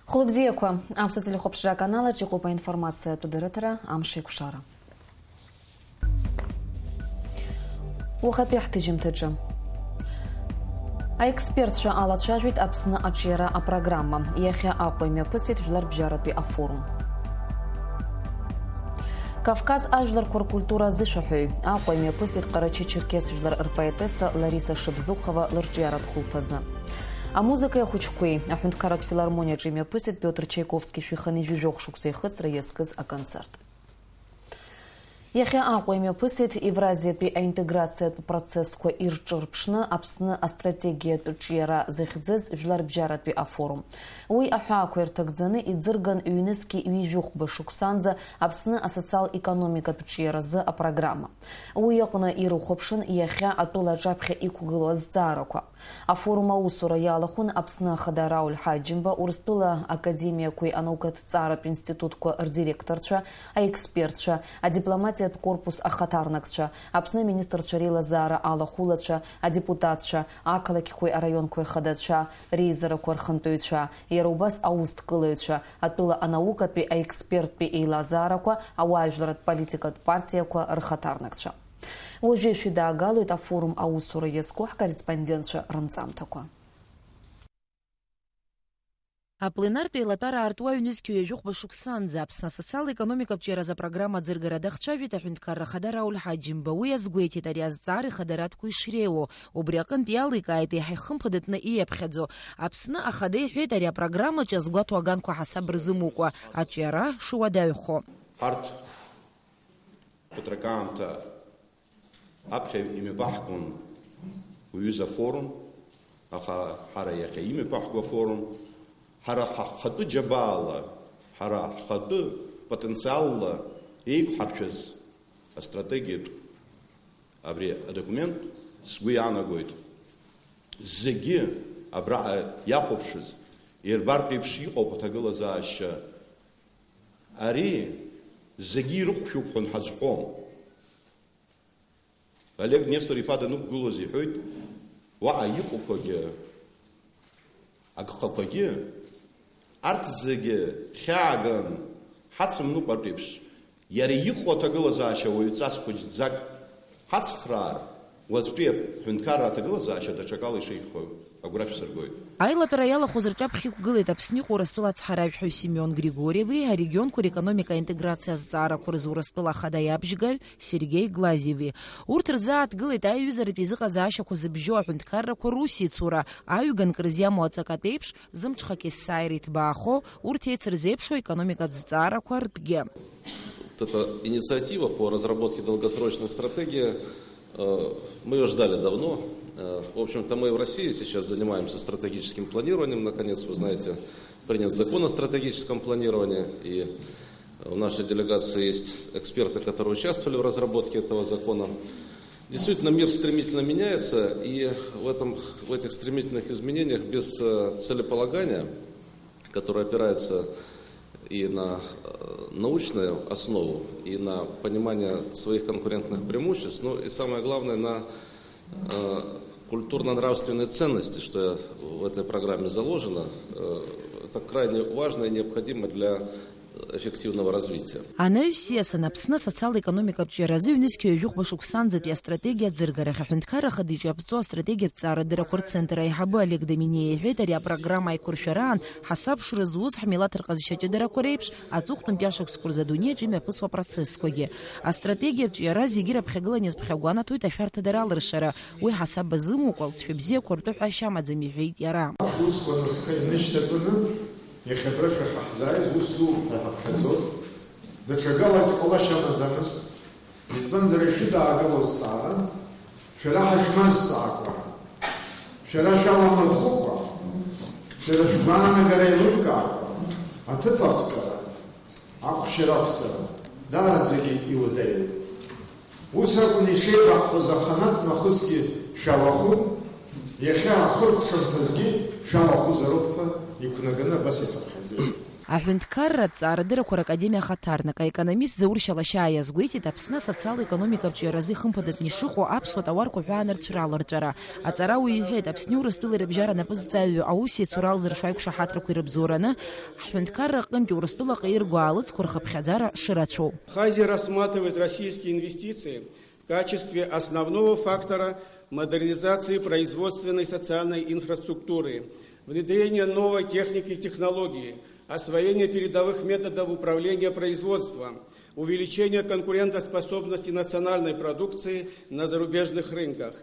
Хлопзиеква, амсоцили хопшра канала, чекупа информация тудыратора, амшик шара. Ухапех тыжим тыджим. А эксперт ша алат шажвит апсна ачера а программа. Яхя апойме пысит жлар бжаратби а форум. Кавказ ажлар культура зышахуй. Апойме пысит Карачи Черкес жлар РПТС Лариса Шебзухова ларджарат хулпаза. А музыка я хучкуй. А хунткарат филармония джиме пысит Петр Чайковский швихани жвижок шуксей хыцра ескыз а концерт. Яхя акуйме пысит Евразия пи интеграция по процессу ирчурпшна апсна а стратегия тучера захидзез жлар бжарат пи а форум. Уй ахакуэр тагдзаны и дзырган юнески вижух башуксанза апсна а социал-экономика тучера за а программа. Уй якна иру хопшин яхя атула жабхе икугыло здараква. А форума усура ялахун апсна хадарауль хаджимба урстула академия куй анаукат царат институт ко директорча, а экспертча, а дипломатия корпус ахатарнакча, апсна министр Чарила Зара Аллахулача, а депутатча, акалаки куй район куй хадача, рейзера куй хантуйча, ярубас ауст кылыча, атула анаукат пи а эксперт пи и Лазараква, а уажларат политикат партия куй рхатарнакча. Уже сюда галует а форум аусура ескох корреспондентша ранцамтаква. А пленарты латара артуа юнискюе жух башуксан апсна социал-экономика пчера за программа дзыргорадах чавита хунткарра хадарауль хаджимбауя сгуэти тариаз цары хадаратку ишрео. Убрякан пиалы кайты хайхым падетна и епхедзо. Апсна ахадей хветаря программа чазгуату аганку хасаб рзымуква. А чера шуадаюхо. Харт потраканта апхе ими бахкун уюза форум. Аха хара яке ими бахква форум. Хара хату джабала, хара хату потенциал и харчез стратегия абри документ свияна гойт. Зеги абра яхопшез ирбар пепши опотагала зааща. Ари зеги рухшук хон хазхом. Олег Нестор ипада нук гулози хойт ва айхопоге агхопоге Артзеге, Хяган, Хатсам Нупартипш, Ярихо Тагалазаша, Уицаскуч Зак, Хацхрар, Уацпеп, Хункара Тагалазаша, Тачакал и Шейхо, Аграф Сергой. Айла пераяла хозрчап хикугылет апснику растула цхаравху Семен Григорьевый, а регион кур экономика интеграция зара курзу растула хадаябжгаль Сергей Глазьевый. Уртрза отгылет аюзер пизыка заша кузыбжо хунткарра куруси цура, аюган крзяму ацакатепш, зымчхаки сайрит бахо, уртецерзепшо экономика зара куарпге. Эта инициатива по разработке долгосрочной стратегии, мы ее ждали давно. В общем-то, мы в России сейчас занимаемся стратегическим планированием. Наконец, вы знаете, принят закон о стратегическом планировании. И в нашей делегации есть эксперты, которые участвовали в разработке этого закона. Действительно, мир стремительно меняется. И в этих стремительных изменениях без целеполагания, которое опирается и на научную основу, и на понимание своих конкурентных преимуществ, ну и самое главное, на культурно-нравственные ценности, что в этой программе заложено, это крайне важно и необходимо для эффективного развития. Анаюсия напсна социал-экономика пчеразы юнискюе юх башуксан затвя стратегия дзыргараха хунткара хадича пцо стратегия пцара дыракур центра и хаба олег доминея хветаря программа и куршаран хасаб шурызуз хамилатыр казышачы дыракурейпш ацухтун пяшок скурзадуне джимя пысва процесскоге. А стратегия пчеразы гира пхегла не спхегуана туйта шарта дыралыршара уй хасаб базыму квалцфибзе куртух ашамад замихуит яра. يخبرك فحزايز وسلوب هالخزود ده شغالة الله شامل زمس يزبنزر الشدة عقب الصعبة شلا حجمز صعبة شلا شامل الخوة شلا شبانا قرأي لبكا عتطف سرا عقو شرف سرا دارت زكي يودين وساكني شيبح وزخانات نخزكي شاوخو يخي خرق شرطزكي شاوخو زربها يكون جنا بس يفرحزين Аҳәынҭқарра ҭҵаарадырақәа ракадемиа ахаҭарнак аекономист Заур Шьалашьаа иазгәеиҭеит Аԥсны асоциал-економикатә ҿиаразы ихымԥадатәны ишыҟоу аԥсуа товарқәа ҳәаанырцә раларҵәара. Аҵарауаҩ иҳәеит, Аԥсни Урыстәылеи рыбжьара напызҵааҩы аус иацу ралзыршо аиқәшаҳаҭрақәа ирыбзоураны аҳәынҭқарра аҟынтәи Урыстәылаҟа ирго аалыҵқәа рхыԥхьаӡара шырацәоу. Абхазия рассматривает российские инвестиции в качестве основного фактора модернизации производственной и социальной инфраструктуры, внедрения новой техники и технологий, освоение передовых методов управления производством, увеличение конкурентоспособности национальной продукции на зарубежных рынках.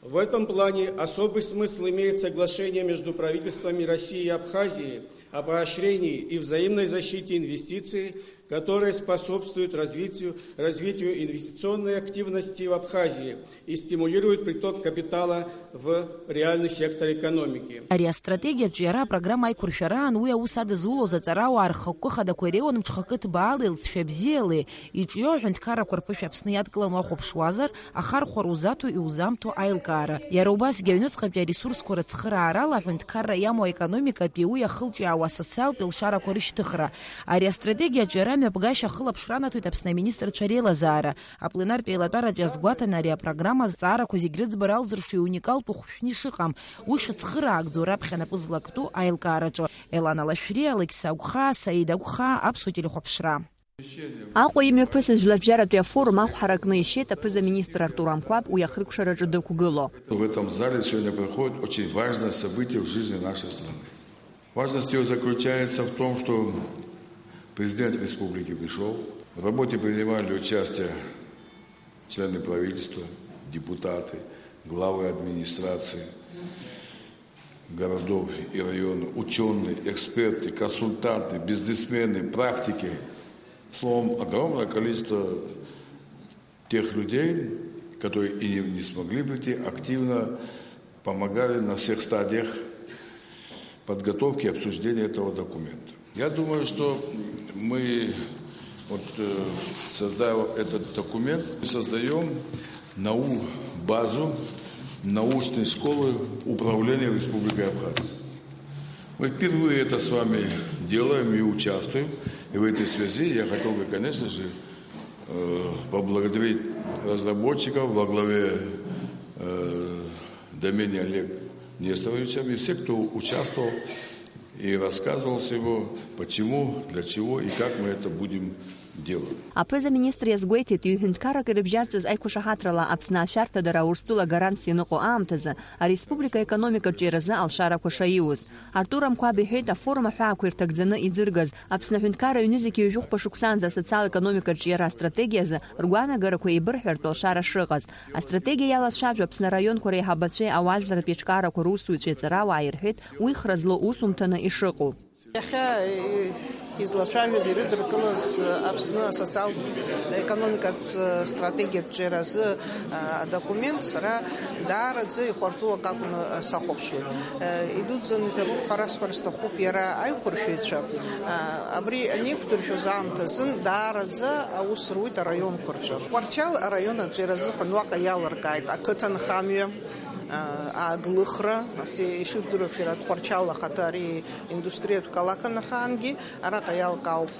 В этом плане особый смысл имеет соглашение между правительствами России и Абхазии о поощрении и взаимной защите инвестиций, которые способствуют развитию инвестиционной активности в Абхазии и стимулируют приток капитала в реальный сектор экономики. Ари астратегиаҿы иара апрограмма аиқәыршәараан уи аус адызулоз аҵарауаа рхықәкы хадақәа иреиуан мҽхакы ҭбаала илҵшәа бзиали иҿио аҳәынҭқаррақәа рԥышә Аԥсны иадкыланы уахәаԥшуазар, ахархәара узаҭо иузамҭо аилкаара. Иара убасгьы аҩныҵҟатәи аресурсқәа рыцхыраарала аҳәынҭқарра иамоу аекономикатәи уи ахылҿиаауа асоциалтә илшарақәа рышьҭыхра. Ари астратегиаҿы иара мҩаԥгашьа ахылаԥшра анаҭоит Аԥсны аминистрцәа реилазаара. Апленартә еилатәараҿы иазгәаҭан ари апрограмма азҵаарақәа зегь рыӡбара алзыршо иуникалтә хәшәны ишыҟам, уи шыцхыраагӡо раԥхьа напы злактәу аилкаараҿы. Елана Лашәри, Алексаа Агәхаа, Саид Агәхаа, Аԥсуа телехәаԥшра. Аҟәа имҩаԥысыз Жәларбжьаратәи афорум ахәҳара акны ишьеит аԥыза-министр Артур Амқәаб уи ахыркәшараҿы дықәгыло. В этом зале сегодня проходит очень важное событие в жизни нашей страны. Важность его заключается в том, что президент республики пришел, в работе принимали участие члены правительства, депутаты, главы администрации, городов и районов, ученые, эксперты, консультанты, бизнесмены, практики. Словом, огромное количество тех людей, которые и не смогли прийти, активно помогали на всех стадиях подготовки и обсуждения этого документа. Я думаю, что мы, создав этот документ, создаем базу научной школы управления Республикой Абхазия. Мы впервые это с вами делаем и участвуем. И в этой связи я хотел бы, конечно же, поблагодарить разработчиков во главе Домени Олега Несторовича и всех, кто участвовал и рассказывал всего, почему, для чего и как мы это будем делать. Аԥыза-министр иазгәеиҭеит иҩҳәынҭқаррак ирыбжьарҵаз аиқәшаҳаҭрала Аԥсны ашәарҭадара Урыстәыла гарантс ианыҟоу аамҭазы ареспублика аекономикатә ҿиаразы алшарақәа шаиуз. Артур Амқәаб иҳәеит, афорум аҳәаақәа ирҭагӡаны иӡыргаз Аԥсны аҳәынҭқарра аҩнызқьи ҩажәихәба шықәсаанӡа асоциал-економикатә ҿиара астратегиазы ргәаанагарақәа еибырҳәартә алшара шыҟаз. Астратегиа иалазцәажәо Аԥсны араионқәа реиҳабацәеи ауаажәларратә еиҿкаарақәа русзуҩцәеи аҵарауаа ирҳәеит, уи хра злоу усумҭаны ишыҟоу. Излацәажәоз ирыдыркылаз Аԥсны асоциал-економикатә стратегиатә ҿиаразы адокумент сара даараӡа ихәарҭоу ак акәны сахәаԥшуеит. Идуӡӡан ҳәарасҳәар сҭахуп иара аиқәыршәаҩцәа абри аниқәдыршәоз аамҭазын даараӡа аус руит араионқәа рҿы. Тҟәарчал араион аҿиаразы ҳәануаҟа иалыркааит ақыҭанхамҩа, аглыхра, ишудыру фират Тҟәарчал ахаҭа ари индустриатә қалақан ахаангьы араҟа иалкаауп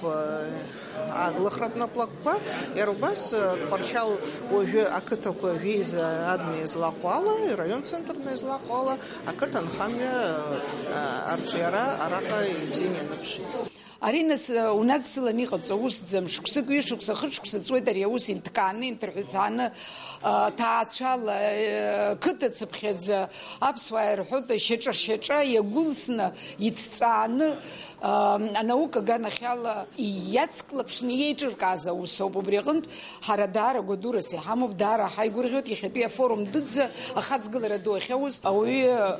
аглыхратә наплакқәа, иара убас Тҟәарчал уажәы ақыҭақәа виза адны излаҟоу ала, ираион центрны излаҟоу ала, ақыҭанхамҩа арҿиара араҟа ибзианы ианыԥшит. Ари нас унадсыланы иҟаҵо усӡам, шықәсык ҩышықәса, хыҽқәса ҵуеит ари аус инҭкааны, инҭырҳәыцааны, ҭаацәала, қыҭацыԥхьаӡа аԥсуаа ирҳәоит шьаҿа иагәылсны, иҭҵааны анаука аганахьала иацклаԥшны иеиҿыркааз аус ауп. Убри аҟнытә ҳара даара гәадурас иҳамоуп, даара ҳаигәырӷьоит иахьатәи афорум дуӡӡа ахаҵгылара ду ахьаус ауаҩы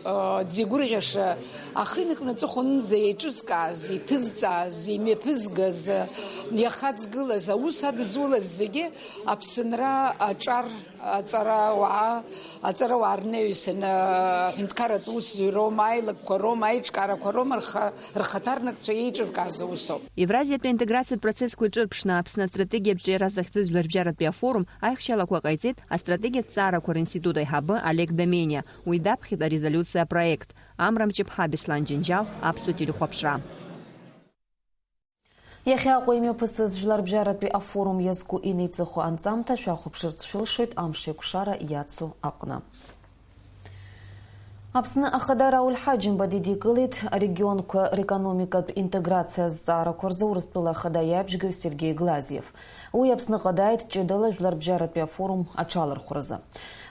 дзигәырӷьаша ахы инакны аҵыхәанынӡа иеиҿызкааз, иҭызҵааз, имҩаԥызгаз, иахаҵгылаз аус адызулаз зегьы Аԥсынра аҿар аҵарауаа рнаҩсан аҳәынҭқарратә усзуҩроума, аилакқәа роума, аиҿкаарақәа роума рхаҭарнакцәа еиҿыркааз аус ауп. Евразиатәи аинтеграциатә процессқәа иҿырԥшны Аԥсны астратегиатә ҿиара захьӡыз Жәларбжьаратәи афорум аихшьалақәа ҟаиҵеит астратегиатә ҭҵаарақәа ринститут аиҳабы Олег Домениа. Уи даԥхьеит арезолиуциа апроект. Амра Мҷыԥҳа, Беслан Џьынџьал, Аԥсуа телехәаԥшра. Иахьаҟа имҩаԥысыз Жәларбжьаратәи афорум иазку инеиҵыху анҵамҭа шәахәаԥшырц шәылшоит амш еиқәшара иацу аҟны. Аԥсны ахада Рауль Ҳаџьымба дидикылеит арегионқәа рекономикатә интеграциа азҵаарақәа рзы Урыстәыла ахада иабжьгаҩ Сергей Глазиев. Уи Аԥсныҟа дааит ҷыдала Жәларбжьаратәи афорум аҽалархәразы.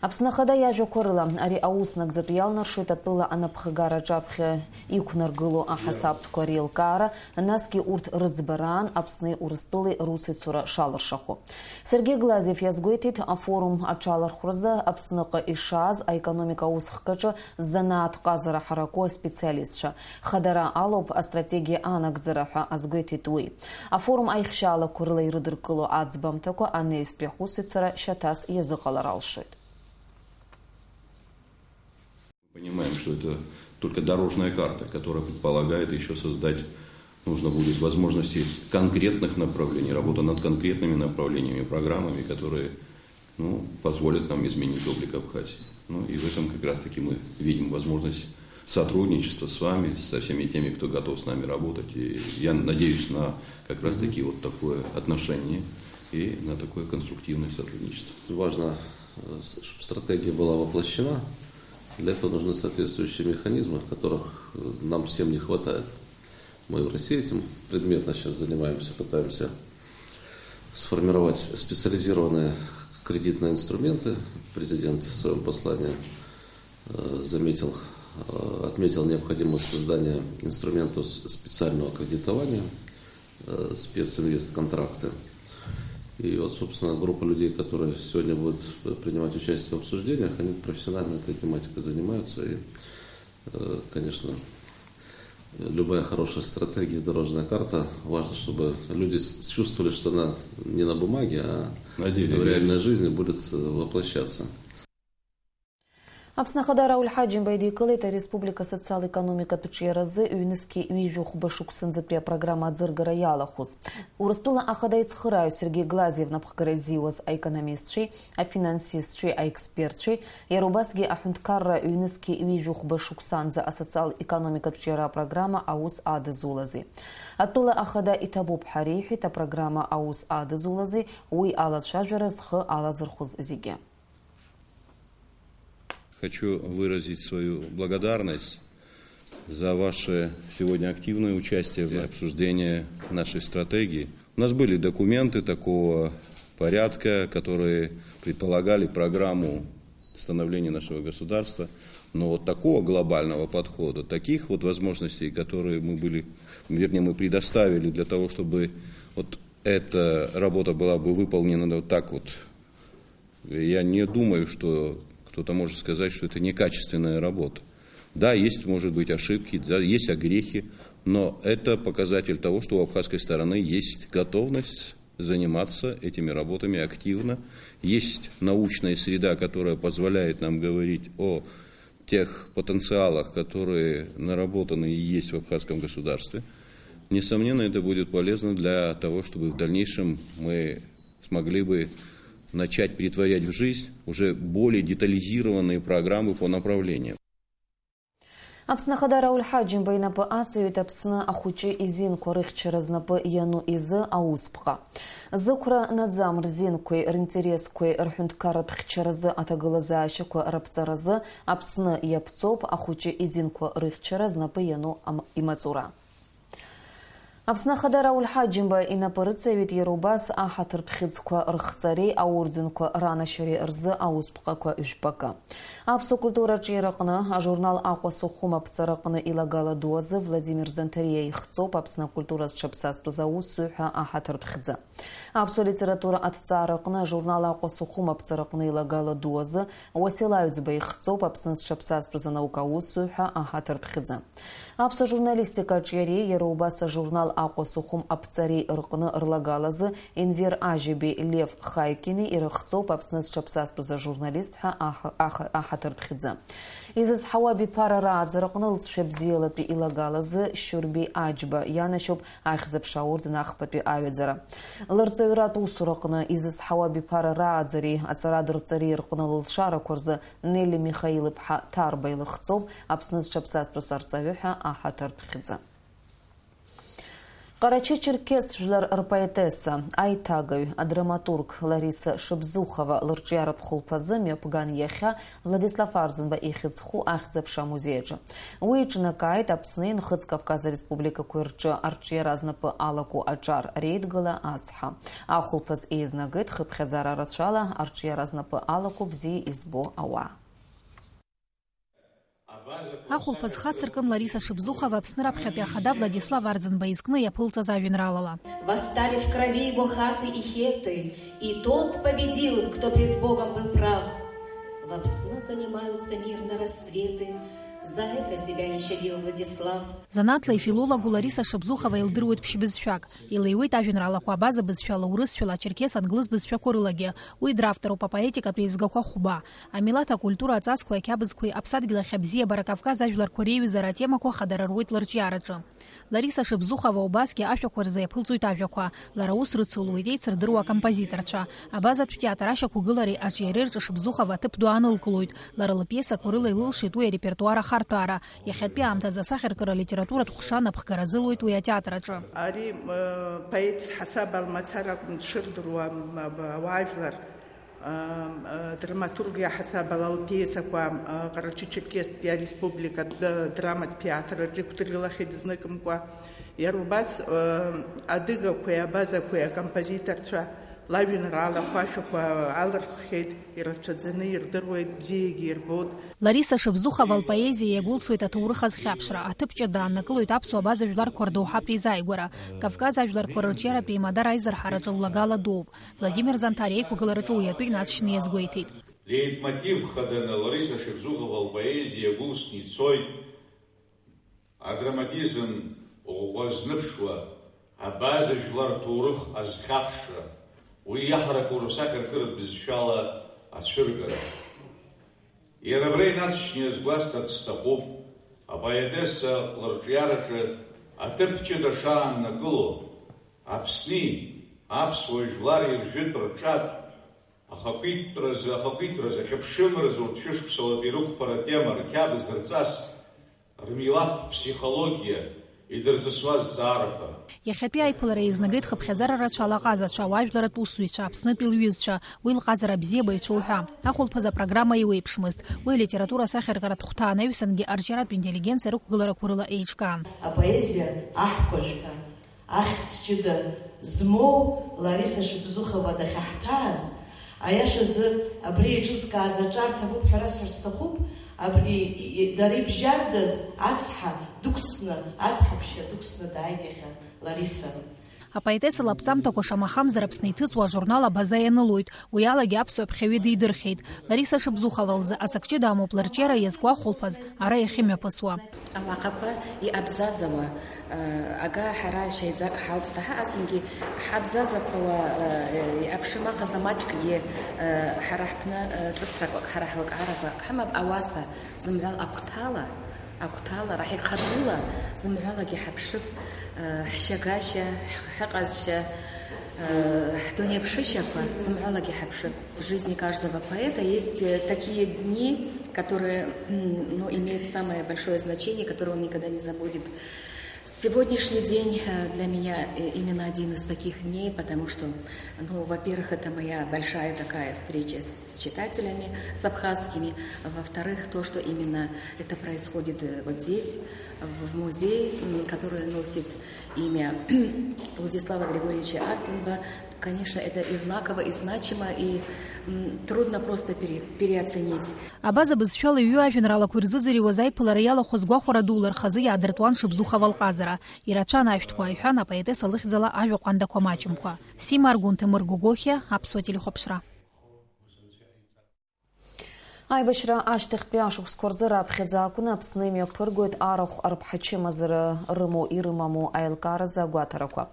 Аԥсны ахада иажәақәа рыла ари аус нагӡатәы иалнаршоит атәыла анапхгара аҿаԥхьа иқәнаргыло аҳасабтәқәа реилкаара, насгьы урҭ рыӡбараан Аԥсни Урыстәылеи русицура шалыршахо. Сергей Глазиев иазгәеиҭеит афорум аҽалархәразы Аԥсныҟа ишааз аекономика аусхкаҿы занааҭ ҟазара ҳараку аспециалистцәа. Хадара алоуп астратегиа анагӡара ҳәа азгәеиҭеит уи. Афорум аихшьаалақәа рыла ирыдыркыло аӡбамҭақәа анеҩстәи ахәыцыҩцәара шьаҭас иазыҟалар алшоит. Понимаем, что это только дорожная карта, которая предполагает еще создать, нужно будет возможности конкретных направлений, работа над конкретными направлениями, программами, которые позволят нам изменить облик Абхазии. И в этом как раз таки мы видим возможность сотрудничества с вами, со всеми теми, кто готов с нами работать. И я надеюсь на как раз таки вот такое отношение и на такое конструктивное сотрудничество. Важно, чтобы стратегия была воплощена. Для этого нужны соответствующие механизмы, которых нам всем не хватает. Мы в России этим предметно сейчас занимаемся, пытаемся сформировать специализированные кредитные инструменты. Президент в своем послании отметил необходимость создания инструментов специального кредитования, специнвестконтракты. И вот, собственно, группа людей, которые сегодня будут принимать участие в обсуждениях, они профессионально этой тематикой занимаются. И, конечно, любая хорошая стратегия, дорожная карта, важно, чтобы люди чувствовали, что она не на бумаге, а в реальной жизни будет воплощаться. Аԥсны ахада Рауль Ҳаџьымба идикылеит ареспублика социал-економикатә ҿиаразы ҩнызқьи ҩажәа шықәсанӡатәи апрограмма аӡыргара иалахәыз. Урыстәыла ахада ицхырааҩ Сергей Глазиев напхгара изиуаз аекономистцәеи, афинансистцәеи, аекспертцәеи, иара убасгьы аҳәынҭқарра ҩнызқьи ҩажәа шықәсанӡа асоциал-економикатә ҿиара апрограмма аус адызулази. Атәыла ахада иҭабуп ҳәа реиҳәеит апрограмма аус адызулази уи алацәажәара зхы алаӡырхәыз зегьы. Хочу выразить свою благодарность за ваше сегодня активное участие в обсуждении нашей стратегии. У нас были документы такого порядка, которые предполагали программу становления нашего государства, но вот такого глобального подхода, таких вот возможностей, которые мы предоставили для того, чтобы вот эта работа была бы выполнена вот так вот, я не думаю, что кто-то может сказать, что это некачественная работа. Да, есть, может быть, ошибки, да, есть огрехи, но это показатель того, что у абхазской стороны есть готовность заниматься этими работами активно. Есть научная среда, которая позволяет нам говорить о тех потенциалах, которые наработаны и есть в абхазском государстве. Несомненно, это будет полезно для того, чтобы в дальнейшем мы смогли бы начать претворять в жизнь уже более детализированные программы по направлениям. Аԥсны ахада Рауль Ҳаџьымба инапы ааҵаҩит Аԥсны ахәыҷы изинқәа рыхьчара знапы иану изы аусԥҟа. Зықәра наӡам рзинқәеи ринтересқәеи рҳәынҭқарратә хьчаразы аҭагылазаашьақәа раԥҵаразы Аԥсны иаԥҵоуп ахәыҷы изинқәа рыхьчара знапы иану имаҵура. Аԥсны ахада Рауль Ҳаџьымба инапы рыҵаҩит иара убас аҳаҭыртә хьыӡқәа рыхҵареи аорденқәа ранашьареи рзы аусԥҟақәа жәпакы. Аԥсуа культураҿы иараҟны ажурнал Аҟәа Сухум аԥҵараҟны илагала ду азы Владимир Занҭариа ихҵоуп Аԥсны акультура зҽаԥсазтәыз аусзуҩ ҳәа аҳаҭыртә хьӡы. Аԥсуа литература аҭҵаараҟны ажурнал Аҟәа Сухум аԥҵараҟны илагала ду азы Уасил Аҩӡба ихҵоуп Аԥсны зҽаԥсазтәыз анаука аусзуҩ ҳәа аҳаҭыртә хьӡы. Аԥсуа журналистикаҿы иареи иара убас ажурнал Аҟәа Сухум аԥҵареи рҟны рлагалазы Енвер Ажьеби, Лев Хаикини ирыхҵоуп Аԥсны зҽаԥсазтәыз ажурналист ҳәа аҳаҭыртә хьӡы. Изызҳауа биԥара рааӡараҟны лҵшәа бзиалатәи илагалазы Шьурби Аџьба ианашьоуп ахьӡ-аԥша аорден ахԥатәи аҩаӡара. Лырҵаҩратә усураҟны изызҳауа биԥара рааӡареи аҵарадырҵареи рҟны лылшарақәа рзы Нели Михаил-иԥҳа Ҭарба илыхҵоуп Аԥсны зҽаԥсазтәыз арҵаҩы ҳәа аҳаҭыртә хьӡы. Карачи-Черкес жәлар рпоетесса, айтагай, драматург Лариса Шыбзухова лырчиярат хулпазыми пган яхя Владислав Арзынба ихицху ахзапша музейджа. Уична кайт апснын Хыц Кавказа Республика Куирчы арчияразнапы алаку аджар рейдгала ацха. А хулпаз изнагыт хыпхезара рачала арчияразнапы алаку бзи избо ауа. Ахулпаз хацыркын Лариса Шыбзухова Аԥсны раԥхьатәи ахада Владислав Арзынба изкны иаԥылҵаз ажәеинраалала. Восстали в крови его хаты и хеты, и тот победил, кто пред Богом был прав. В Аԥсны занимаются мирно рассветы, за это себя не щадил Владислав. Занатла ифилологу Лариса Шыбзухова илдыруеит ԥшьбызшәак. Илеиуеит ажәеинраалақәа абаза бызшәала, урысшәала, ачеркес, англыз бызшәақәа рылагьы. Уи дравторуп апоетикатә еизгақәа хәба. Амилаҭ акультура аҵасқәеи ақьабзқәеи Аԥсадгьыл ахь абзиабара Кавказ ажәларқәа реиҩызара атемақәа хадара руеит лырҿиараҿы. Лариса Шыбзухова убасгьы ашәақәа рзы иаԥылҵоит ажәақәа. Лара ус рыцулуеит еицырдыруа акомпозиторцәа. Абазатә театр ашьақәгылареи аҿиареи рҿы Шыбзухова аҭыԥ ду анылкылоит. Лара лпиесақәа рыла илылшеит уи арепертуар ахарҭәаара. Иахьатәи аамҭазы асахьаркыра литературатә хәшан аԥхгара зылуеит уи атеатр аҿы. Ари поет ҳасаб алмацара дшырдыруа ауаажәлар драматургия ҳасаб алпиесақәа Карачи-Черкестәи ареспубликатә драматә театр аҿы иқәдыргылахьеит зныкымкәа. Иара убас адыгақәеи абазақәеи акомпозиторцәа лажәеинраалақәа ашәақәа алырххьеит, ирацәаӡаны ирдыруеит, бзиагьы ирбоит. Лариса Шыбзухова лпоезиа иагәылсуеит аҭоурых азхьаԥшра. Аҭыԥ ҷыда ааннакылоит аԥсуа абазажәларқәа рдоуҳатә еизааигәара. Кавказ ажәларқәа рырҿиаратә еимадар аизырҳараҿы ллагала дууп. Владимир Занҭариа иқәгылараҿы уи атәы инаҵшьны иазгәеиҭеит. Леитмотив хаданы Лариса Шыбзухова лпоезиа иагәылсны ицоит адраматизм ӷәӷәазныԥшуа абазажәлар рҭоурых азхьаԥшра. Уи иаҳараку рсахьаркыратә бызшәала ацәыргара. Иара абра инаҵшьны иазгәасҭарц сҭахуп, апоетесса лырҿиараҿы аҭыԥ ҷыда шааннакыло, Аԥсни аԥсуа жәлар иржәытә рҿатә ахақәиҭразы ахьыԥшымразы урҭ шәышықәсалатәи рықәԥара атема, рқьабз, рҵас, рмилаҭтә ԥсихологиа идырҵысуаз зҵаарақәа. Иахьатәи аиԥылара еизнагеит хыԥхьаӡара рацәа алаҟазацәа, ауаажәларатә усзуҩцәа, Аԥснытәи лҩызцәа, уи лҟазара абзиабаҩцәа уҳәа. Ахәылԥаз апрограмма иуеиԥшмызт. Уи алитература асахьаркыратә хәҭаанаҩсангьы арҿиаратә интеллигенциа рықәгыларақәа рыла еиҿкаан. Апоезиа аҳкәажәҳәа, ахьӡ ҷыда змоу Лариса Шыбзухова дахьаҳҭааз, аиашазы абри еиҿызкааз аҿарҭа буп ҳәа расҳәарц сҭахуп, абри дара ибжьардаз ацҳа дықәсны дааит иахьа Лариса. Апоетесса лаԥҵамҭақәа шамахамзар Аԥсны иҭыҵуа ажурнал абаза ианылоит. Уи алагьы аԥсуа ԥхьаҩы дидырхьеит. Лариса Шыбзухова лзы ацакҷыда амоуп лырҿиара иазку ахәылԥаз ара иахьымҩаԥысуа. Ауаҟақәа иабзазауа ага ҳара ҳаусҭаҳаазгьы ҳабзазақәауа аԥшымаҟаз маҷкгьы ҳара ҳԥны ҿыцрақәак, ҳара ҳлакаарақәак ҳамап ауаса зымҳәал агәҭала раҳ ихадула зымҳәалагьы ҳаԥшып, ҳшьагашьа, ҳҟазшьа, ҳдунеиԥшышьақәа зымҳәалагьы ҳаԥшып. В жизни каждого поэта есть такие дни, которые имеют самое большое значение, которые он никогда не забудет. Сегодняшний день для меня именно один из таких дней, потому что, во-первых, это моя большая такая встреча с читателями, с абхазскими. Во-вторых, то, что именно это происходит вот здесь, в музее, который носит имя Владислава Григорьевича Арзынба. Конечно, это и знаково, и значимо, и трудно просто переоценить. Абаза бызшәала иҩу ажәеинраалақәа ирзыӡырҩуаз аиԥылара иалахәыз гәахәара ду лырхазы иаадыртуан Шыбзухова лҟазара. Ирацәан ашәҭқәа, иҳәан апоетесса лыхьӡала ажәа ҟәандақәа маҷымкәа. Сима Аргәын, Ҭемыр Гогохиа, Аԥсуа телехәаԥшра. Аибашьра ашьҭахьтәи ашықәсқәа рзы раԥхьаӡа акәны Аԥсны имҩаԥыргоит арахә арԥҳачымазара рымоу ирымаму аилкааразы агәаҭарақәа.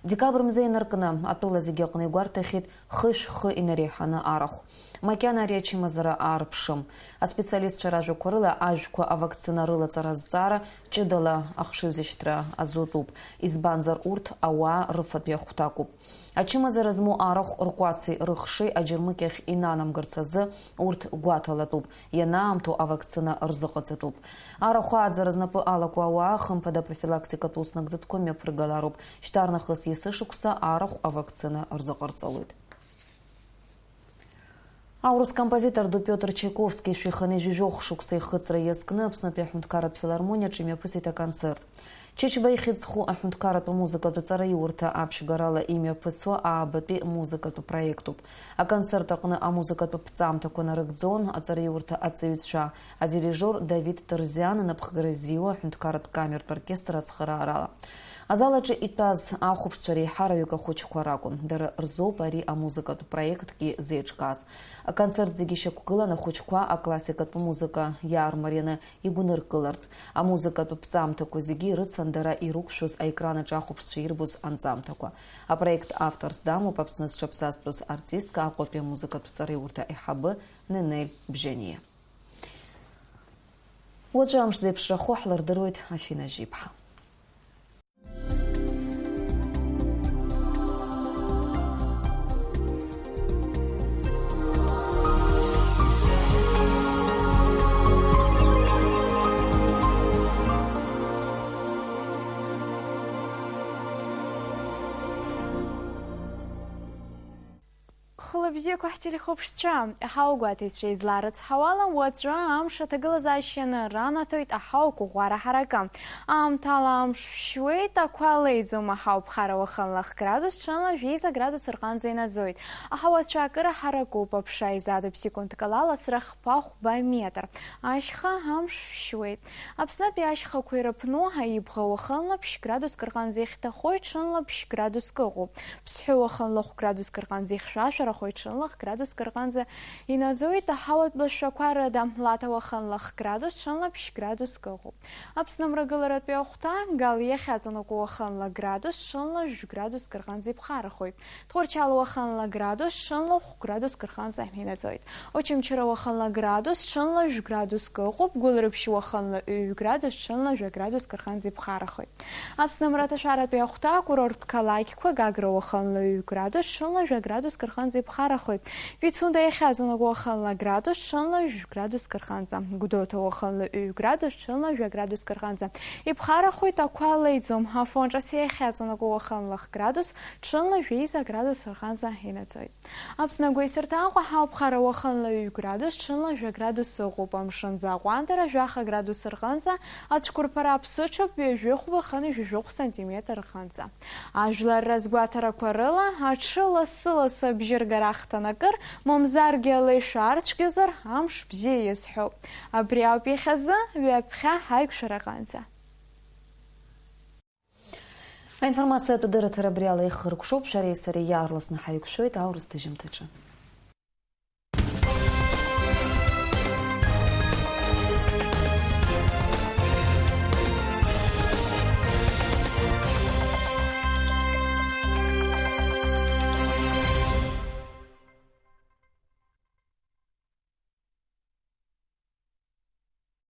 Декабр мзейн аркына атола зеге қынайгуартахит хыш-хы инареханы араху. Макяна речи мазара арпшым. А специалист чаражу корыла ажку авакцинарыла цараззара чыдала ахшузиштра азотуп. Избанзар урт ауа рыфатбе хутакуп. Ачымаза разму арах ркуаци рыхши аджирмыкех инанам гырцазы урт гуаталатуп. Янаамту авакцина рзыкацатуп. Араху адзаразнапы алаку ауа хымпада профилактика туснагзаткоме прыгаларуп. Штарнахыс есышукса арах авакцина рзыкарцалуйт. Аурус композитор Петр Чайковский швиханы жижох шуксы хыцра ескны пснапе хунткарат филармония чиме пысита концерт. Чечбай хицху ахунткарату музыка ту цара юрта апшгарала имя пыцо а бпи музыка ту проекту. А концерт акны а музыка ту пцам тако на рыкдзон а цара юрта ацеютша. А дирижер Давид Тарзян напхгрызио ахунткарат камер оркестра цхарарала. Азалачы итаз ахупсчари хараюка хочкуаракун. Дар рзо пари а музыка ту проект ки зечказ. А концерт зигище кукыла на хочкуа а классика ту музыка яр марина и гуныр кыларт. А музыка ту пцам тако зиги рыцандара и рукшус а экрана чахупсчирбус анцам тако. А проект авторс даму папснес чапсас плюс артистка а копия музыка ту цары урта и хабы Ненель Бжение. Вот же амш зепшраху хлардырует Афина Жипха. Хлопзик вахтели хопшча, хаугатит шейз ларец хавала ватра ам шатагалазащена рана тоит ахауку гвара харака. Ам талам швейта квалейзума хауп хараваханлах градус чанла виза градус арганзейна зоит. Ахаватра кара хараку попшай заду секунд калала срах пах метр. Ашха ам швейт. Абснапи ашха куирапно хаибхаваханла пш градус карганзейхта хой чанла пш градус кагу. Псхаваханлах градус карганзейх шашара Шанлах градус карганза и надзует а хават блашаквара дам латаваханлах градус шанлапш градус кагу. Апснам рагаларат пяхта гал ехатанокуаханла градус шанлаш градус карганзи бхарахой. Творчалуаханла градус шанлах градус карганза минадзует. Очим чараваханла градус шанлаш градус кагу гулрыбшуаханла градус шанлаш градус карганзи бхарахой. Апснам раташарат пяхта курорт калайки квагаграваханла градус шанлаш градус карганзи Харахой. Ведь сунда ехазана гуаханла градус, шанла градус карханза. Гудота гуаханла градус, шанла градус карханза. И бхарахой таква лейзом, афонжа ехазана гуаханла градус, шанла виза градус карханза хинацой. Абсна гуйсертан гуахау бхара гуаханла градус, шанла градус губам шанза гуантера жаха градус карханза, ачкурпара псучо бежуху ханы жух сантиметр ханза. Ажлар разгуатара кварела, ачила сила сабжирга Рахтанакыр, момзарге лейшарчгезер, амш бзе есхо. Абриау пихаза, вепха хайк шараганза. Информация тудыра тарабриала их рукшоп, шарей сари ярлас на хайк шует, аурус тыжим тыча.